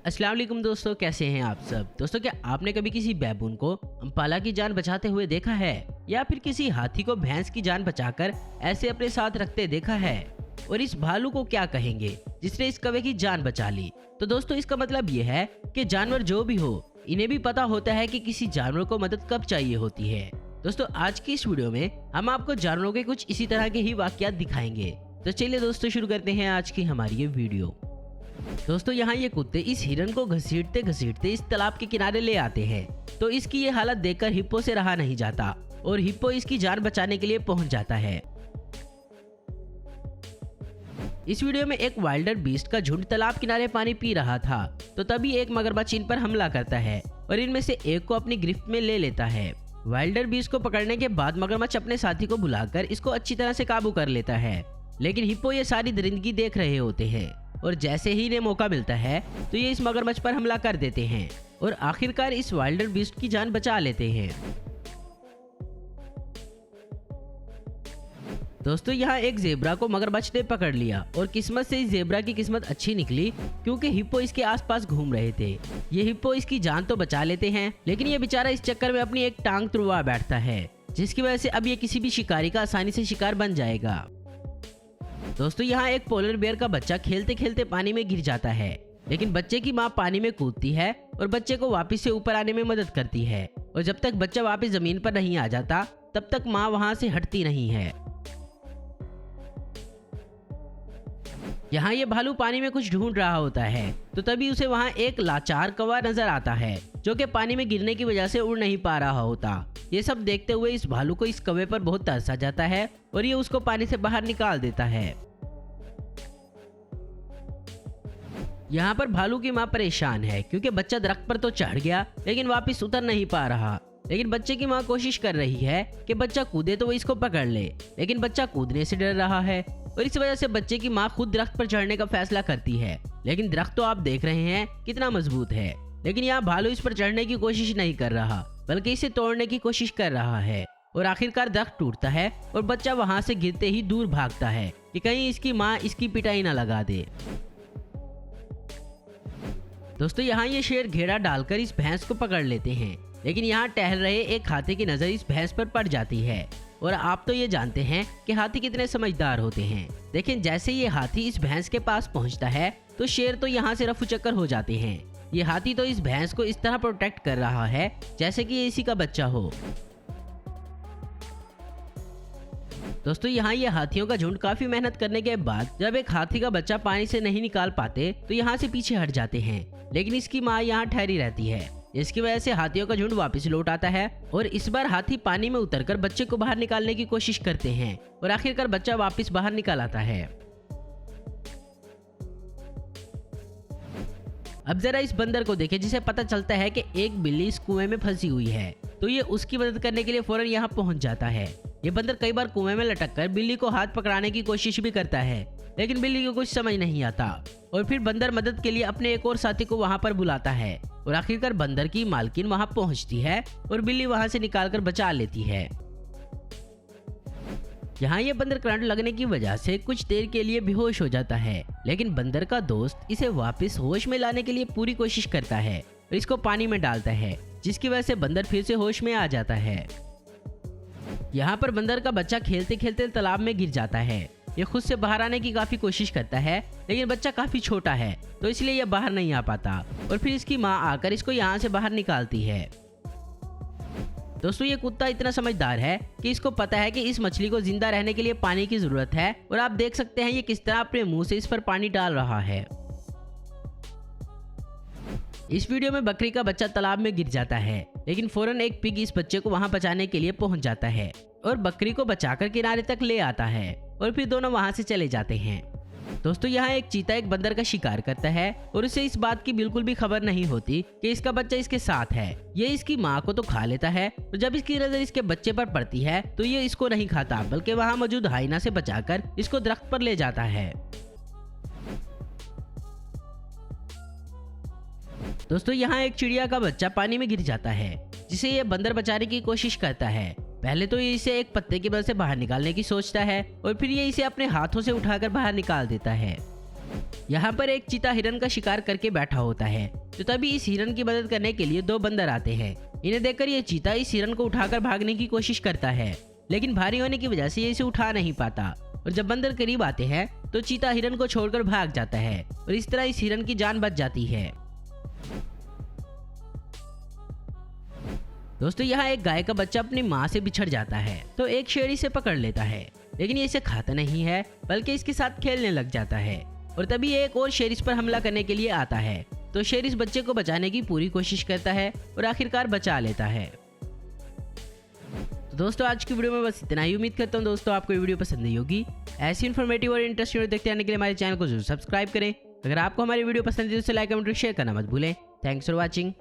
अस्सलाम वालेकुम दोस्तों, कैसे हैं आप सब। दोस्तों, क्या आपने कभी किसी बैबून को अम्पाला की जान बचाते हुए देखा है या फिर किसी हाथी को भैंस की जान बचाकर ऐसे अपने साथ रखते देखा है। और इस भालू को क्या कहेंगे जिसने इस कौवे की जान बचा ली। तो दोस्तों, इसका मतलब ये है कि जानवर जो भी हो, इन्हें भी पता होता है कि किसी जानवर को मदद कब चाहिए होती है। दोस्तों, आज की इस वीडियो में हम आपको जानवरों के कुछ इसी तरह के ही वाकयात दिखाएंगे। तो चलिए दोस्तों, शुरू करते हैं आज की हमारी ये वीडियो। दोस्तों, यहाँ ये कुत्ते इस हिरन को घसीटते घसीटते इस तालाब के किनारे ले आते हैं। तो इसकी ये हालत देखकर हिप्पो से रहा नहीं जाता और हिप्पो इसकी जान बचाने के लिए पहुंच जाता है। इस वीडियो में एक वाइल्डर बीस्ट का झुंड तालाब किनारे पानी पी रहा था। तो तभी एक मगरमच्छ इन पर हमला करता है और इनमें से एक को अपनी गिरफ्त में ले लेता है। वाइल्डर बीस्ट को पकड़ने के बाद मगरमच्छ अपने साथी को बुलाकर इसको अच्छी तरह से काबू कर लेता है। लेकिन हिप्पो ये सारी दरिंदगी देख रहे होते हैं और जैसे ही इन्हें मौका मिलता है तो ये इस मगरमच्छ पर हमला कर देते हैं और आखिरकार इस वाइल्डर बीस्ट की जान बचा लेते हैं। दोस्तों, यहाँ एक जेब्रा को मगरमच्छ ने पकड़ लिया और किस्मत से इस जेब्रा की किस्मत अच्छी निकली क्योंकि हिप्पो इसके आसपास घूम रहे थे। ये हिप्पो इसकी जान तो बचा लेते हैं, लेकिन ये बेचारा इस चक्कर में अपनी एक टांग तुड़वा बैठता है, जिसकी वजह से अब ये किसी भी शिकारी का आसानी से शिकार बन जाएगा। दोस्तों, यहाँ एक पोलर बेयर का बच्चा खेलते खेलते पानी में गिर जाता है, लेकिन बच्चे की माँ पानी में कूदती है और बच्चे को वापस से ऊपर आने में मदद करती है। और जब तक बच्चा वापस जमीन पर नहीं आ जाता तब तक माँ वहाँ से हटती नहीं है। यहाँ ये भालू पानी में कुछ ढूंढ रहा होता है, तो तभी उसे वहाँ एक लाचार कौवा नजर आता है जो कि पानी में गिरने की वजह से उड़ नहीं पा रहा होता। ये सब देखते हुए इस भालू को इस कौवे पर बहुत तरस आ जाता है और ये उसको पानी से बाहर निकाल देता है। यहाँ पर भालू की माँ परेशान है क्योंकि बच्चा दरख्त पर तो चढ़ गया लेकिन वापस उतर नहीं पा रहा। लेकिन बच्चे की माँ कोशिश कर रही है कि बच्चा कूदे तो वो इसको पकड़ ले, लेकिन बच्चा कूदने से डर रहा है और इस वजह से बच्चे की माँ खुद दरख्त पर चढ़ने का फैसला करती है। लेकिन दरख्त तो आप देख रहे हैं कितना मजबूत है, लेकिन यहाँ भालू इस पर चढ़ने की कोशिश नहीं कर रहा बल्कि इसे तोड़ने की कोशिश कर रहा है। और आखिरकार दरख्त टूटता है और बच्चा वहां से गिरते ही दूर भागता है कि कहीं इसकी माँ इसकी पिटाई ना लगा दे। दोस्तों, यहाँ ये शेर घेरा डालकर इस भैंस को पकड़ लेते हैं, लेकिन यहाँ टहल रहे एक हाथी की नजर इस भैंस पर पड़ जाती है। और आप तो ये जानते हैं कि हाथी कितने समझदार होते हैं, लेकिन जैसे ये हाथी इस भैंस के पास पहुंचता है तो शेर तो यहाँ से रफू चक्कर हो जाते हैं। ये हाथी तो इस भैंस को इस तरह प्रोटेक्ट कर रहा है जैसे कि ये इसी का बच्चा हो। दोस्तों, यहाँ ये हाथियों का झुंड काफी मेहनत करने के बाद जब एक हाथी का बच्चा पानी से नहीं निकाल पाते तो यहाँ से पीछे हट जाते हैं, लेकिन इसकी माँ यहाँ ठहरी रहती है, जिसकी वजह से हाथियों का झुंड वापस लौट आता है। और इस बार हाथी पानी में उतरकर बच्चे को बाहर निकालने की कोशिश करते हैं और आखिरकार बच्चा वापस बाहर निकाल आता है। अब जरा इस बंदर को देखें जिसे पता चलता है कि एक बिल्ली इस कुएं में फंसी हुई है, तो ये उसकी मदद करने के लिए फौरन यहाँ पहुंच जाता है। ये बंदर कई बार कुएं में लटक कर बिल्ली को हाथ पकड़ाने की कोशिश भी करता है, लेकिन बिल्ली को कुछ समझ नहीं आता और फिर बंदर मदद के लिए अपने एक और साथी को वहां पर बुलाता है और आखिरकार बंदर की मालकिन वहां पहुंचती है और बिल्ली वहां से निकालकर बचा लेती है। यहाँ ये बंदर करंट लगने की वजह से कुछ देर के लिए बेहोश हो जाता है, लेकिन बंदर का दोस्त इसे वापस होश में लाने के लिए पूरी कोशिश करता है और इसको पानी में डालता है, जिसकी वजह से बंदर फिर से होश में आ जाता है। यहाँ पर बंदर का बच्चा खेलते खेलते तालाब में गिर जाता है। ये खुद से बाहर आने की काफी कोशिश करता है, लेकिन बच्चा काफी छोटा है तो इसलिए यह बाहर नहीं आ पाता और फिर इसकी माँ आकर इसको यहाँ से बाहर निकालती है। दोस्तों, ये कुत्ता इतना समझदार है कि इसको पता है कि इस मछली को जिंदा रहने के लिए पानी की जरूरत है और आप देख सकते हैं ये किस तरह अपने मुंह से इस पर पानी डाल रहा है। इस वीडियो में बकरी का बच्चा तालाब में गिर जाता है, लेकिन फौरन एक पिग इस बच्चे को वहां बचाने के लिए पहुंच जाता है और बकरी को बचाकर किनारे तक ले आता है और फिर दोनों वहां से चले जाते हैं। दोस्तों, यहाँ एक चीता एक बंदर का शिकार करता है और उसे इस बात की बिल्कुल भी खबर नहीं होती कि इसका बच्चा इसके साथ है। ये इसकी माँ को तो खा लेता है और जब इसकी नजर इसके बच्चे पर पड़ती है तो ये इसको नहीं खाता बल्कि वहाँ मौजूद हाइना से बचाकर इसको दरख्त पर ले जाता है। दोस्तों, यहाँ एक चिड़िया का बच्चा पानी में गिर जाता है, जिसे ये बंदर बचाने की कोशिश करता है, पहले तो ये इसे एक पत्ते की मदद से बाहर निकालने की सोचता है और फिर ये इसे अपने हाथों से उठाकर बाहर निकाल देता है। यहाँ पर एक चीता हिरन का शिकार करके बैठा होता है, तो तभी इस हिरन की मदद करने के लिए 2 बंदर आते हैं। इन्हें देखकर ये चीता इस हिरन को उठाकर भागने की कोशिश करता है, लेकिन भारी होने की वजह से ये इसे उठा नहीं पाता और जब बंदर करीब आते हैं तो चीता हिरन को छोड़कर भाग जाता है और इस तरह इस हिरन की जान बच जाती है। दोस्तों यहाँ एक गाय का बच्चा अपनी माँ से बिछड़ जाता है, तो एक शेर इसे पकड़ लेता है, लेकिन ये इसे खाता नहीं है बल्कि इसके साथ खेलने लग जाता है और तभी एक और शेर इस पर हमला करने के लिए आता है। तो शेर इस बच्चे को बचाने की पूरी कोशिश करता है और आखिरकार बचा लेता है। तो दोस्तों आज की वीडियो में बस इतना ही। उम्मीद करता हूँ दोस्तों आपको ये वीडियो पसंद आई होगी। ऐसी इन्फॉर्मेटिव और इंटरेस्टिंग वीडियो देखते रहने के लिए हमारे चैनल को जरूर सब्सक्राइब करें। अगर आपको हमारी वीडियो पसंद है तो लाइक कमेंट और शेयर करना मत भूलें। Thanks for watching.